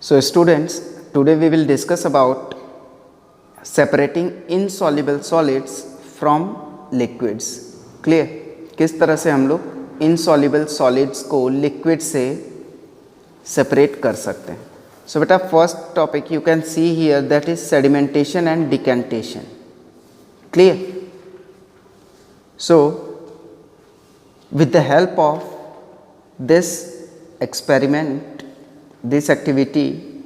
So students, today we will discuss about separating insoluble solids from liquids. Clear? किस तरह से हम लोग insoluble solids को liquid से separate कर सकते हैं. So बेटा first topic you can see here, that is sedimentation and decantation. Clear? So with the help of this experiment, this activity,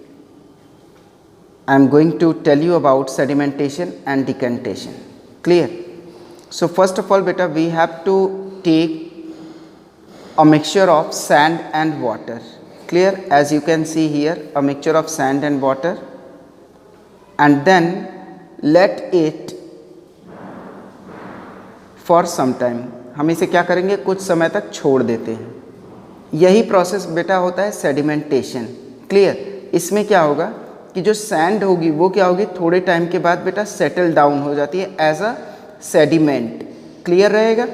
I am going to tell you about sedimentation and decantation. Clear? So first of all beta, we have to take a mixture of sand and water. Clear? As you can see here, a mixture of sand and water, and then let it for some time. हम इसे क्या करेंगे, कुछ समय तक छोड़ देते हैं. यही प्रोसेस बेटा होता है सेडिमेंटेशन. क्लियर? इसमें क्या होगा कि जो सैंड होगी वो क्या होगी, थोड़े टाइम के बाद बेटा सेटल डाउन हो जाती है एज अ सेडिमेंट. क्लियर रहेगा?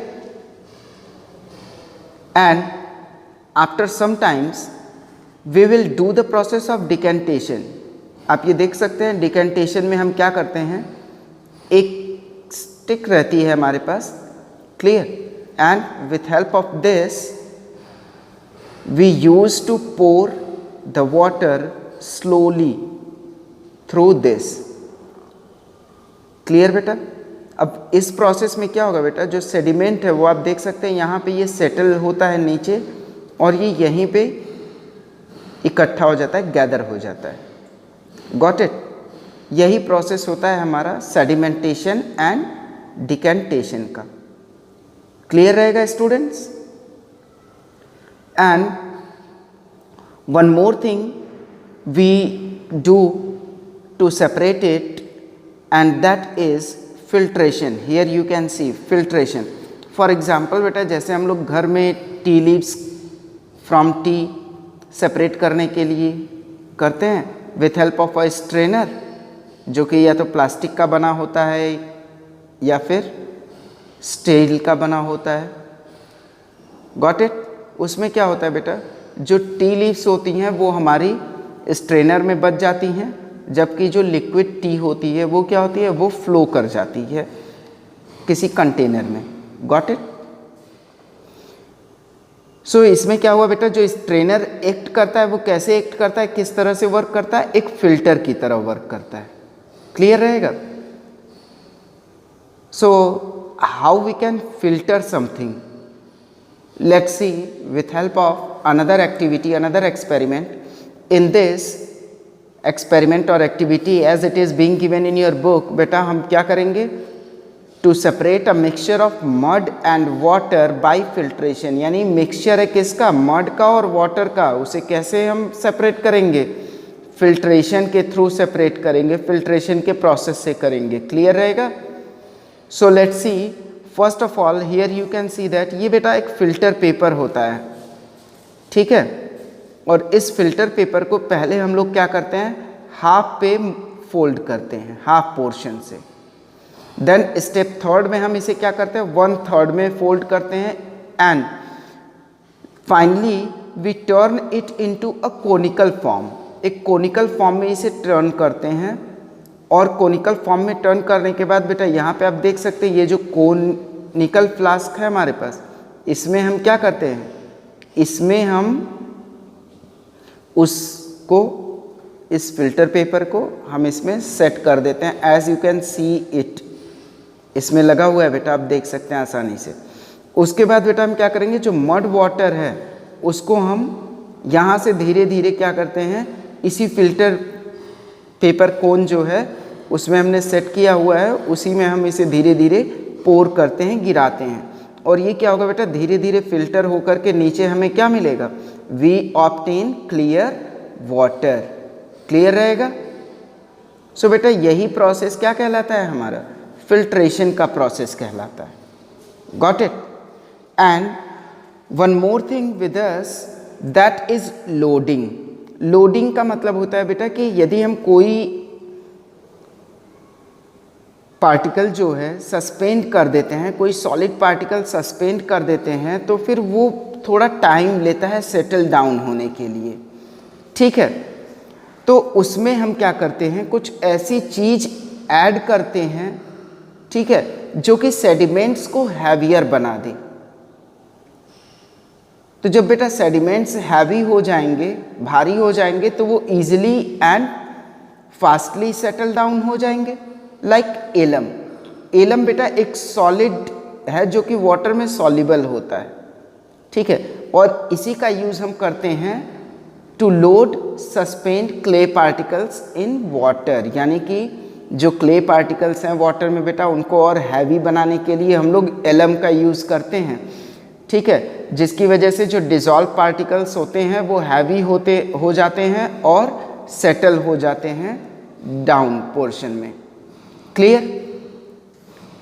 And after some times we will do the process of decantation. आप ये देख सकते हैं डिकेंटेशन में हम क्या करते हैं, एक स्टिक रहती है हमारे पास. Clear? And with help of this we used to pour the water slowly through this. Clear बेटा? अब इस प्रोसेस में क्या होगा बेटा, जो सेडिमेंट है वो आप देख सकते हैं यहाँ पे ये सेटल होता है नीचे और ये यहीं पे इकट्ठा हो जाता है, गैदर हो जाता है. Got it? यही प्रोसेस होता है हमारा सेडिमेंटेशन एंड डिकेंटेशन का. क्लियर रहेगा students? And one more thing we do to separate it, and that is filtration. Here you can see filtration. For example बेटा, जैसे हम लोग घर में tea leaves from T separate करने के लिए करते हैं with help of a strainer, जो कि या तो प्लास्टिक का बना होता है या फिर स्टील का बना होता है. Got it? उसमें क्या होता है बेटा, जो टी लीव्स होती हैं वो हमारी स्ट्रेनर में बच जाती हैं, जबकि जो लिक्विड टी होती है वो क्या होती है, वो फ्लो कर जाती है किसी कंटेनर में. Got it? सो इसमें क्या हुआ बेटा, जो स्ट्रेनर एक्ट करता है वो कैसे एक्ट करता है, किस तरह से वर्क करता है, एक फिल्टर की तरह वर्क करता है. क्लियर रहेगा? So how we can filter something? Let's see with help of another activity, another experiment. In this experiment or activity, as it is being given in your book, बेटा हम क्या करेंगे, to separate a mixture of mud and water by filtration. यानी mixture है किसका, mud का और water का, उसे कैसे हम सेपरेट करेंगे, फिल्ट्रेशन के थ्रू सेपरेट करेंगे, फिल्ट्रेशन के प्रोसेस से करेंगे. क्लियर रहेगा? So let's see. First of all here you can see that ये बेटा एक फ़िल्टर पेपर होता है. ठीक है? और इस फिल्टर पेपर को पहले हम लोग क्या करते हैं, हाफ पे फोल्ड करते हैं, हाफ पोर्शन से. देन स्टेप थर्ड में हम इसे क्या करते हैं, 1/3 में फोल्ड करते हैं. And finally we turn it into a conical form. एक कोनिकल फॉर्म में इसे टर्न करते हैं. और कोनिकल फॉर्म में टर्न करने के बाद बेटा यहाँ पे आप देख सकते हैं ये जो कोनिकल फ्लास्क है हमारे पास, इसमें हम क्या करते हैं, इसमें हम उसको, इस फिल्टर पेपर को हम इसमें सेट कर देते हैं. As you can see it, इसमें लगा हुआ है बेटा, आप देख सकते हैं आसानी से. उसके बाद बेटा हम क्या करेंगे, जो मड वाटर है उसको हम यहाँ से धीरे धीरे क्या करते हैं, इसी फिल्टर पेपर कोन जो है उसमें हमने सेट किया हुआ है, उसी में हम इसे धीरे धीरे पोर करते हैं, गिराते हैं. और ये क्या होगा बेटा, धीरे धीरे फिल्टर होकर के नीचे हमें क्या मिलेगा, we obtain clear water. Clear रहेगा? सो बेटा यही प्रोसेस क्या कहलाता है, हमारा फिल्ट्रेशन का प्रोसेस कहलाता है. Got it? And one more thing with us, that is loading. Loading का मतलब होता है बेटा कि यदि हम कोई पार्टिकल जो है सस्पेंड कर देते हैं, कोई सॉलिड पार्टिकल सस्पेंड कर देते हैं, तो फिर वो थोड़ा टाइम लेता है सेटल डाउन होने के लिए. ठीक है? तो उसमें हम क्या करते हैं, कुछ ऐसी चीज ऐड करते हैं, ठीक है, जो कि सेडिमेंट्स को हैवियर बना दे। तो जब बेटा सेडिमेंट्स हैवी हो जाएंगे, भारी हो जाएंगे, तो वो easily and fastly settle down हो जाएंगे। Like alum. एलम बेटा एक सॉलिड है जो कि वाटर में सॉल्युबल होता है, ठीक है, और इसी का यूज हम करते हैं to load suspend clay particles in water, यानी कि जो क्ले पार्टिकल्स हैं वाटर में बेटा उनको और हैवी बनाने के लिए हम लोग एलम का यूज़ करते हैं, ठीक है, जिसकी वजह से जो डिज़ोल्व पार्टिकल्स होते हैं वो हैवी हो जाते हैं और सेटल हो जाते हैं डाउन पोर्शन में। Clear?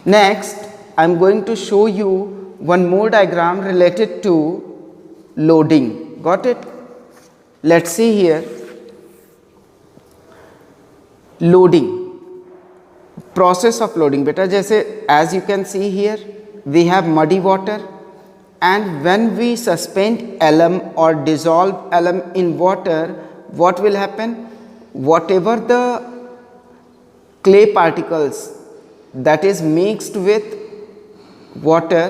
Next I am going to show you one more diagram related to loading. Got it? Let's see here. Loading, process of loading beta, जैसे as you can see here we have muddy water, and when we suspend alum or dissolve alum in water, what will happen? Whatever the clay particles that is mixed with water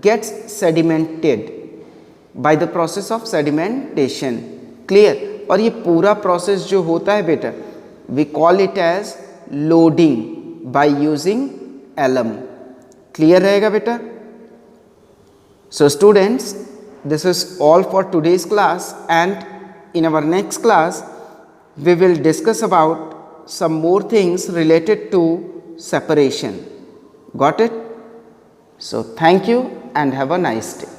gets sedimented by the process of sedimentation. Clear? और ये पूरा process जो होता है बेटा we call it as loading by using alum. Clear रहेगा बेटा? So students, this is all for today's class, and in our next class we will discuss about some more things related to separation. Got it? So thank you and have a nice day.